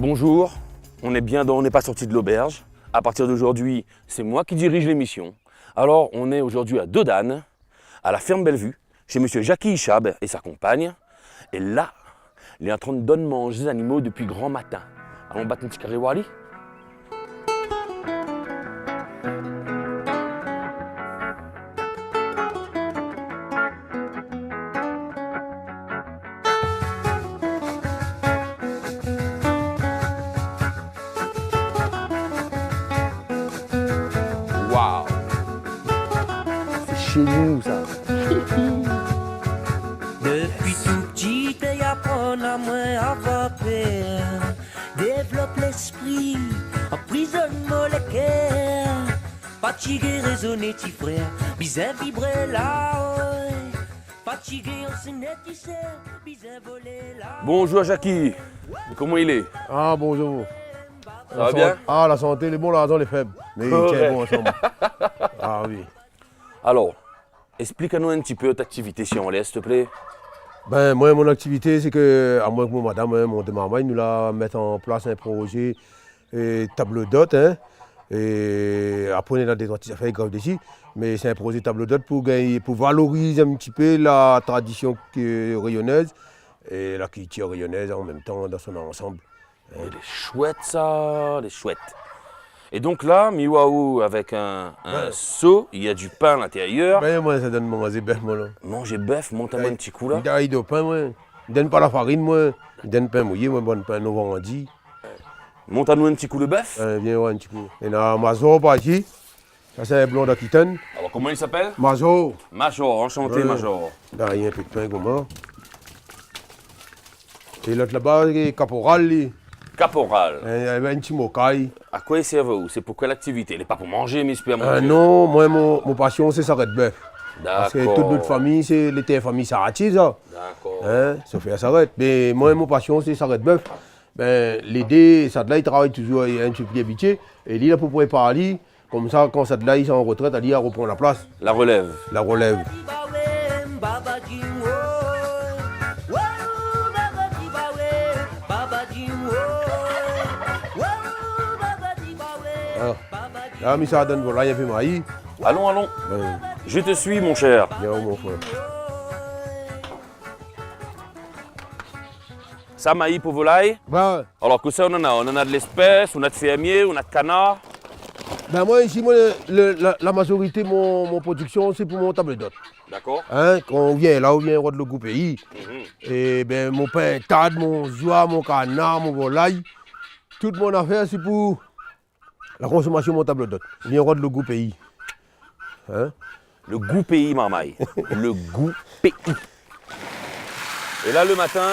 Bonjour, on n'est pas sorti de l'auberge. À partir d'aujourd'hui, c'est moi qui dirige l'émission. Alors, on est aujourd'hui à Dodane, à la ferme Bellevue, chez monsieur Jackie Hichab et sa compagne. Et là, il est en train de donner manger les animaux depuis grand matin. Allons battre un petit carré Wally. Waouh! C'est chez nous ça. Depuis tout petit, t'es apprendre à moins avoir peur. Développe l'esprit, emprisonne-moi le cœur. Fatigué, raisonner, petit frère, bizarre vibrer là. Fatigué, on s'en est tissé, bizarre voler là. Bonjour Jackie, comment il est? Ah bonjour. Ça va bien? Ah la santé, les bons, l'argent, les faibles. Mais ils tiennent bon ensemble. Ah oui. Alors, explique-nous un petit peu ta activité si on laisse, s'il te plaît. Ben moi mon activité c'est que, à moins que mon madame, mon démarrage, nous la mettre en place un projet table d'hôte. Hein, et après on a des petits affaires graves dessus. Mais c'est un projet table d'hôte pour gagner, pour valoriser un petit peu la tradition rayonnaise et la culture rayonnaise en même temps dans son ensemble. Il est chouette ça, il est chouette. Et donc là, Miwaou avec un seau, il y a du pain à l'intérieur. Ben moi ça donne manger bœuf moi là. Manger bœuf, monte-moi un petit coup là. Il donne pain moi. Il donne pas la farine moi. Il donne pain mouillé, moi bon pain nous vendit. Monte-nous un petit coup de bœuf. Viens voir un petit coup. Et là Mazo par ici. Ça c'est un blond d'Aquitaine. Alors comment il s'appelle? Mazo. Major, enchanté Ouais. Major. Là il y a un peu de pain comme ça. Et l'autre là-bas, c'est caporal. Lui. Caporal, Il y avait un petit mocaille. à quoi il servent? C'est pour quelle activité? Il n'est pas pour manger, mais il se peut à manger. Non, moi mon passion c'est ça de bœuf. Parce que D'accord. toute notre famille, c'est les terres familles sarratises. Ça. D'accord. Hein, ça fait s'arrête. Mais moi, mon passion, c'est ça de bœuf. Ben, l'aider, ça de là, il travaille toujours un petit peu habitué. Et lui, là, pour préparer, comme ça, quand ça de là, il est en retraite, il reprend la place, La relève. la relève. Là, mais ça donne voilà, il y a un peu maïs. Allons, allons. Ben, Je te suis, mon cher. bien, mon frère. Ça, maïs pour volaille. Ben, Alors que ça, on en a. On en a de l'espèce, on a de fermier, on a de canard. ben moi, ici, moi, la majorité de mon production, c'est pour mon table d'hôte. D'accord. Hein, quand on vient, là, on vient roi de le groupe pays. Et ben, mon pain tade, mon joie, mon canard, mon volaille, toute mon affaire, c'est pour la consommation de mon table d'hôte. On vient roi de le groupe pays. Hein? Le goût pays, marmaille. Le goût pays. Et là, le matin,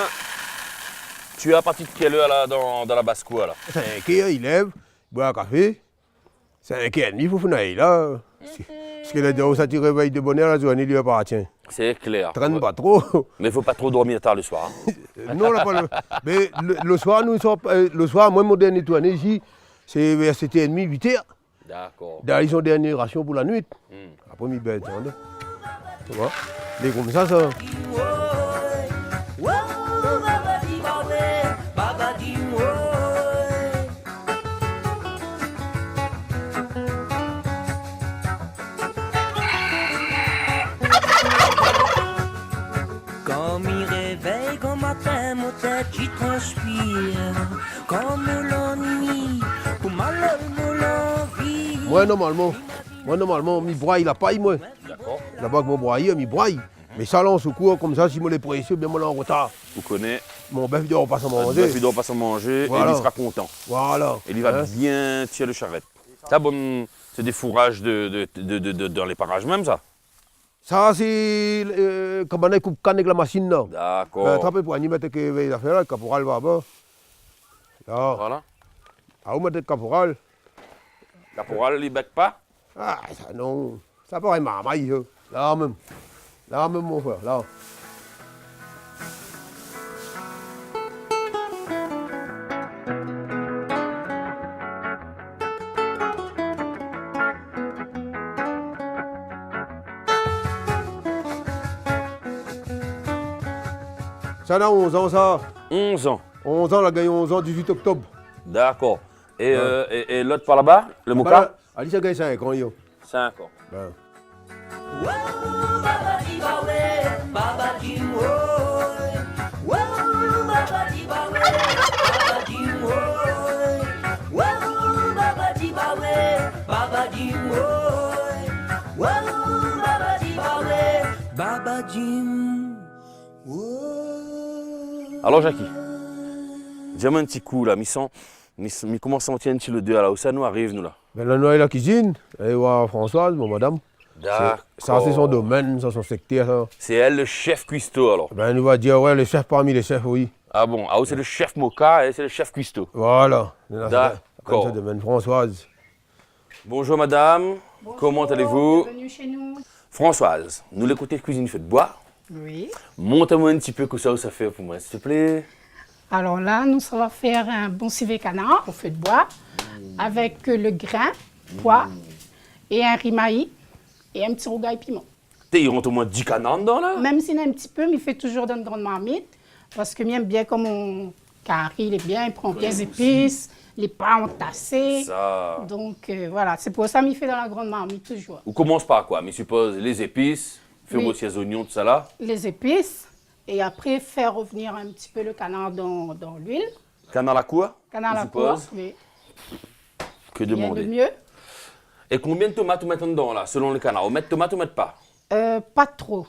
tu es à partir de quelle heure là, dans la basse-cour là? 5h, il lève, il boit un café. 5h30, il faut finir là. Parce que là, ça te réveille de bonne heure, la journée lui appartient. C'est clair. Traîne pas trop. Mais il ne faut pas trop dormir tard le soir. Hein. Non, là, pas le... Mais le soir, le soir, moi, mon dernier tournée ici, c'est vers 7h30, 8h. D'accord. D'ailleurs, ils ont dernière ration pour la nuit. Après, ils bêtent. Tu vois? Mais comme ça. Quand m'y réveille, quand matin, mon tête qui transpire. Comme l'ennui, pour malheur, mon envie. Moi, normalement, mi broye la paille, moi. D'accord. Là-bas, mon broye, mi broye. Mais ça, là, on se court comme ça, si moi les précieux, bien moi là en retard. Vous connaissez. Mon bœuf, il doit pas s'en Le manger. bœuf, il ne doit pas s'en manger et Voilà. il sera content. Voilà. Et il va Hein? bien tirer le charrette. Ça, bon, c'est des fourrages dans les parages même, ça? Ça, c'est comme on coupe canne avec la machine, là. D'accord. Attrapez pour animer les affaires là, le caporal va bas. Là. Voilà. Ah, où mettre le caporal? Caporal, il bec pas? Ah, ça non. Ça paraît marmaille, ça. Là même. Là même, mon frère, là. Ça a 11 ans, ça. 11 ans. 11 ans, on a gagné 11 ans, 18 octobre. D'accord. Et l'autre par là-bas, le moka? Allez, ça gagne 5 ans, yo. 5 ans. Ben. Wow, baba di bawe, baba di woy. Wow, baba di bawe, baba di woy. Wow, baba di bawe, baba di woy. Wow, baba di bawe, baba di woy. Alors, Jackie, dis-moi un petit coup là, mi comment sentir un petit le deux là, où ça nous arrive nous là? Ben, la noix et la cuisine, et voir Françoise, mon madame. D'accord. Ça, c'est son domaine, ça, son secteur. Ça. C'est elle le chef cuistot alors? Ben, nous va dire, ouais, le chef parmi les chefs, oui. Ah bon, ah, c'est le chef moka et c'est le chef cuistot. Voilà. D'accord. Son domaine, Françoise. Bonjour madame, comment allez-vous? Bienvenue chez nous. Françoise, nous les côtés de cuisine fait de bois. Oui. Montre-moi un petit peu que ça fait pour moi, s'il te plaît. Alors là, nous allons faire un bon civet canard au feu de bois avec le grain, pois et un riz et un petit rougail piment. Il rentre au moins 10 canards dedans là? Même s'il y en a un petit peu, mais il fait toujours dans une grande marmite parce que j'aime bien comme on carry, il est bien, il prend bien les épices, les pains entassés. Ça. Donc voilà, c'est pour ça qu'il fait dans la grande marmite toujours. On commence par quoi? Mais suppose les épices, faire Oui. aussi les oignons, tout ça là. Les épices et après faire revenir un petit peu le canard dans l'huile. Canard à la cour? Canard à la suppose. cour, oui. Que Il y a de demander? mieux. Et combien de tomates on met dedans là, selon le canard? On met de tomates ou on met pas? Pas trop.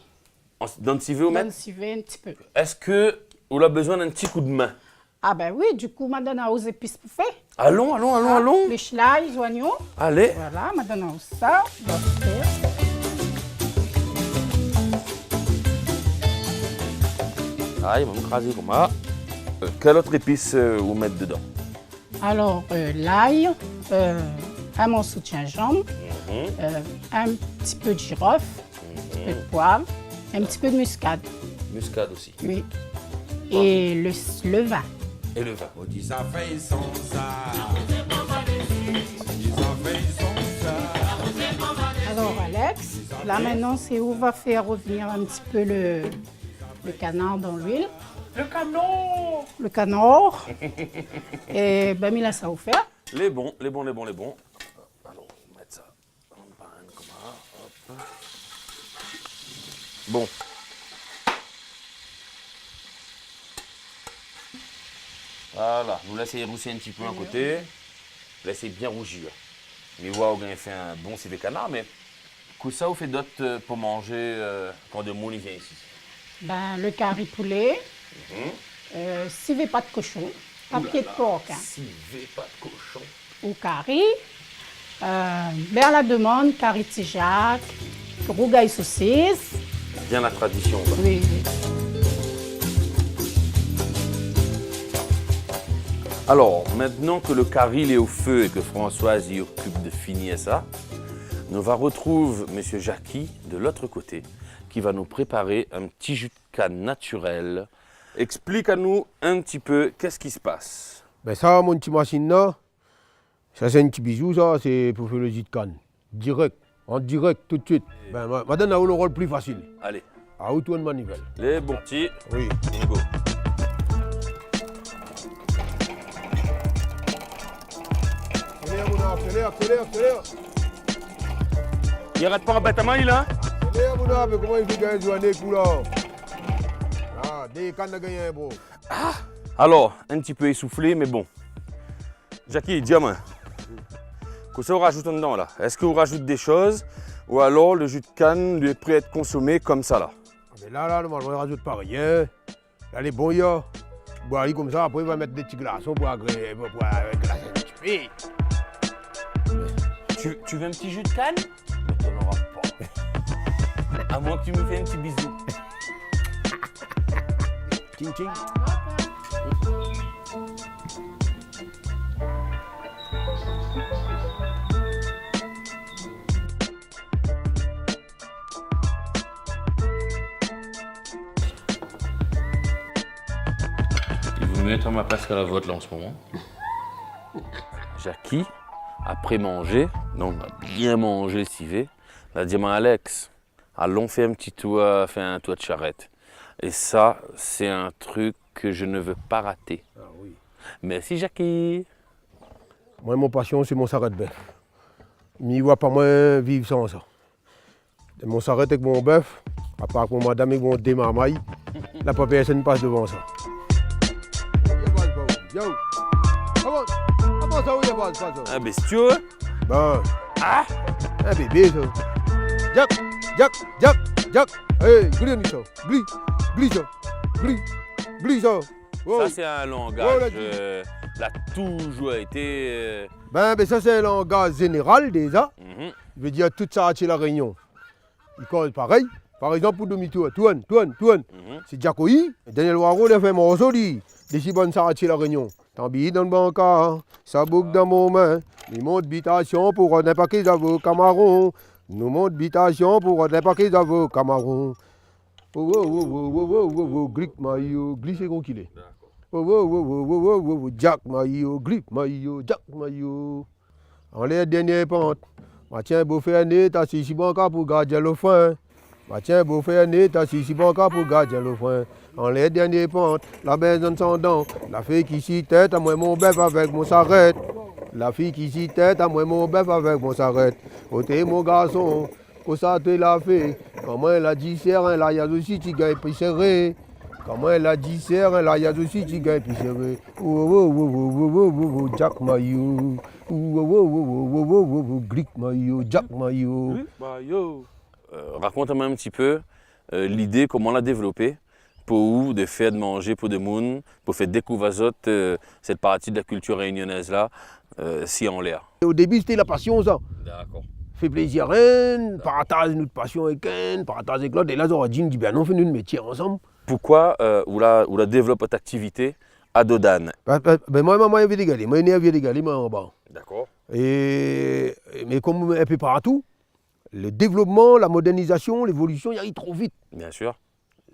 Dans le civet, on Dans met? le civet un petit peu. Est-ce que on a besoin d'un petit coup de main? Ah ben oui, du coup, madame aux épices pour faire. Allons, allons. Les chlailles, les oignons. Allez. Voilà, madame ça. On va faire. Ah, il va me craser comme ça. Quelle autre épice vous mettez dedans? Alors, l'ail, un morceau de gingembre, un petit peu de girofle, un petit peu de poivre, un petit peu de muscade. Muscade aussi. Oui. Et le vin. Et le vin. Alors, Alex, là maintenant, c'est où on va faire revenir un petit peu le canard dans l'huile. Le canard. Et ben, il a ça à faire. Les bons. Alors, on va mettre ça en panne comme ça. Hop. Bon. Voilà, nous laissons rousser un petit peu à côté. Laissez bien rougir. Mais voilà, on a fait un bon civet canard, mais que ça, vous fait d'autres pour manger quand de monde vient ici? Ben, le curry poulet, civet pas de cochon, pas pied de porc, hein, Civet, pas de cochon. au curry. Ben, à la demande, curry tijac, rougail saucisse. Bien la tradition. Quoi. Oui, oui. Alors, maintenant que le caril est au feu et que Françoise y occupe de finir ça, nous va retrouver M. Jackie de l'autre côté qui va nous préparer un petit jus de canne naturel. Explique à nous un petit peu qu'est-ce qui se passe. Ben ça, mon petit machine là, ça c'est un petit bijou, ça, c'est pour faire le jus de canne. Direct, en direct, tout de suite. Ben, madame a eu le rôle plus facile. Allez, À où toi de manivelle. les bons petits, Oui. on go. Accélère. Il arrête pas en bâtiment, il là? Accélère, mon homme, comment il fait gagner du année, coup là? Ah, des cannes à gagner, bro. Alors, un petit peu essoufflé, mais bon. Jackie, dis-moi, qu'est-ce qu'on rajoute dedans là? Est-ce qu'on rajoute des choses ou alors le jus de canne lui est prêt à être consommé comme ça là? Mais là, normalement, on ne rajoute pas rien. Là, les bons, là. Bon, allez, comme ça, après, il va mettre des petits glaçons pour glacer un petit peu. Tu veux un petit jus de canne? Tu n'en auras pas. À moins que tu me fais un petit bisou. Ting, ting. Il vaut mieux être à ma place qu'à la vôtre là en ce moment. Jackie, après manger, donc bien manger civet, il a dit à Alex, allons faire un petit toit, faire un toit de charrette. Et ça, c'est un truc que je ne veux pas rater. Ah oui. Merci Jackie. Moi, mon passion, c'est mon sarret de bœuf. Mais il ne voit pas moi vivre sans ça. Et mon sarret avec mon bœuf, à part que mon madame et mon démarmaille, la pas personne passe devant ça. Yo! Comment ça, où il passe pas ça? Un bestiau. Ben, Ah, un bébé ça. Jack, Jack, Jack, Jack. Hey, glis ça. Glis, glis ça. Glis, glis ça. Oh. ça c'est un langage. Oh, là, L'a toujours été. Ben, ça c'est un langage général déjà. Mhm. Je veux dire, tout ça c'est la réunion. Il cause pareil. Par exemple, pour demi-tour, Touane. Mhm. C'est Jacoyi. Daniel Waro, il a fait un morceau, dit. Des si bonnes ça c'est la réunion. Tambi dans le bancard, ça boucle dans mon main. Nous monte bitation pour un paquet d'avocats marrons. Nous monte bitation pour un paquet d'avocats marrons. Oh, oh, oh, oh, oh, oh, oh, oh, glic maillot, glissez gros qu'il est. Oh, oh, oh, oh, oh, oh, oh, oh, Jack maillot, glic maillot, Jack maillot. En les dernières pentes, tiens, beau faire né, t'as si banca pour garder le foin. Tiens, beau faire né, t'as si banca pour garder le foin. En les dernières pentes, la maison sans dents, la fille qui s'y tête à moi mon bœuf avec mon sarrête. La fille qui s'y tête à moi mon bœuf avec mon sarrête. Côté mon garçon, que ça te l'a fait. Comment elle a dit serre, là y a aussi tu gagnes plus serré. Comment elle a dit serre, là y a aussi tu gagnes plus serré. Oh oh oh oh oh oh oh Jack Maillot. Oh oh oh oh oh oh oh Glic Maillot, Jack Maillot. Raconte-moi un petit peu l'idée, comment on l'a développée pour de faire de manger pour de monde, pour faire découvrir cette partie de la culture réunionnaise là, si en l'air. Au début c'était la passion ça. D'accord. Fait plaisir à un, partage notre passion avec un, partage avec l'autre. Et là, on dit, ben, on fait notre métier ensemble. Pourquoi ou la développe cette activité à Dodane? Ben, moi, maman est vieux d'égaler. Moi, je suis né à vieux d'égaler, moi, en bas. D'accord. Mais comme un peu partout, le développement, la modernisation, l'évolution, il arrive trop vite. Bien sûr.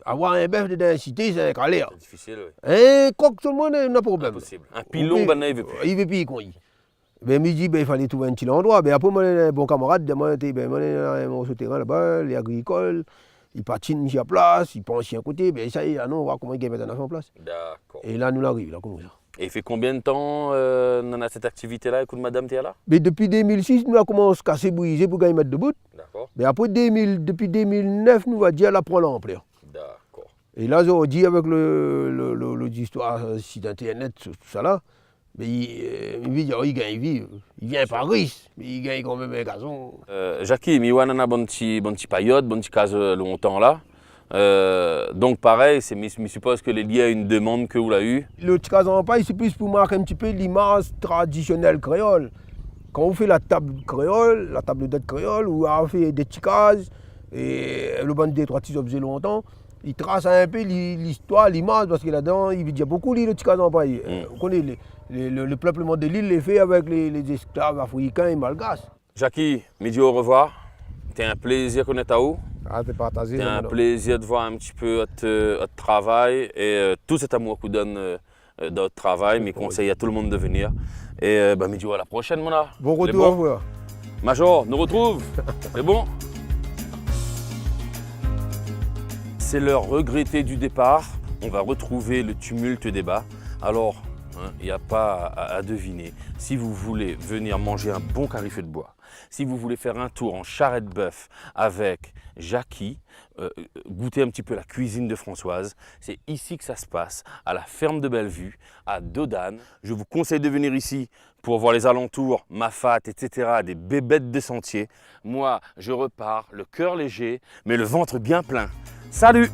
Avoir un bœuf de densité, c'est un galère. C'est difficile, oui. Quoi que tout le monde n'a pas de problème. Impossible. Un pilon, ben, il veut plus. Il veut plus, quoi. Ben, il dit, ben, il fallait trouver un petit endroit. Ben, après, moi, un bon camarade, moi, j'étais dans un souterrain là-bas, les agricoles, ils patinent ici à place, ils pensent ici à côté. Ben, ça y est, on va voir comment ils mettent en place. D'accord. Et là, nous arrivons, là, comme ça. Et il fait combien de temps on a cette activité-là, écoute, madame, tu es là? Mais depuis 2006, nous avons commencé à casser, briser pour gagner mettre debout. D'accord. Mais après, depuis 2009, nous va dire la prendre l'ampleur. D'accord. Et là, on dit avec l'histoire site internet, tout ça là, mais il gagne, il vient à Paris, mais il gagne quand même un gazon. Jackie, il y a un bon petit période, bon petit cas longtemps là. Donc pareil, je suppose que les liés à une demande que vous l'avez eue. Le petit gazon paille, c'est plus pour marquer un petit peu l'image traditionnelle créole. Quand on fait la table créole, la table de dette créole, où on fait des petits cases, et le band des trois petits objets longtemps, il trace un peu l'histoire, l'image, parce que là-dedans, il y a beaucoup de petits gazons paille. On connaît le peuplement de l'île, les fait avec les esclaves africains et malgaches. Jackie, midi au revoir. C'était un plaisir qu'on est à vous. Ah, c'est partagé. C'est un plaisir de voir un petit peu votre travail et tout cet amour que vous donne dans votre travail. Mes conseils à tout le monde de venir. Et me dis à la prochaine, mon là. Bon retour à vous. Major, nous retrouve. C'est bon? C'est l'heure regrettée du départ. On va retrouver le tumulte des bas. Alors, il n'y a pas à deviner. Si vous voulez venir manger un bon carifeu de bois, si vous voulez faire un tour en charrette bœuf avec Jackie, goûter un petit peu la cuisine de Françoise, c'est ici que ça se passe, à la ferme de Bellevue, à Dodane. Je vous conseille de venir ici pour voir les alentours, Mafat, etc., des bébêtes de sentier. Moi, je repars, le cœur léger, mais le ventre bien plein. Salut!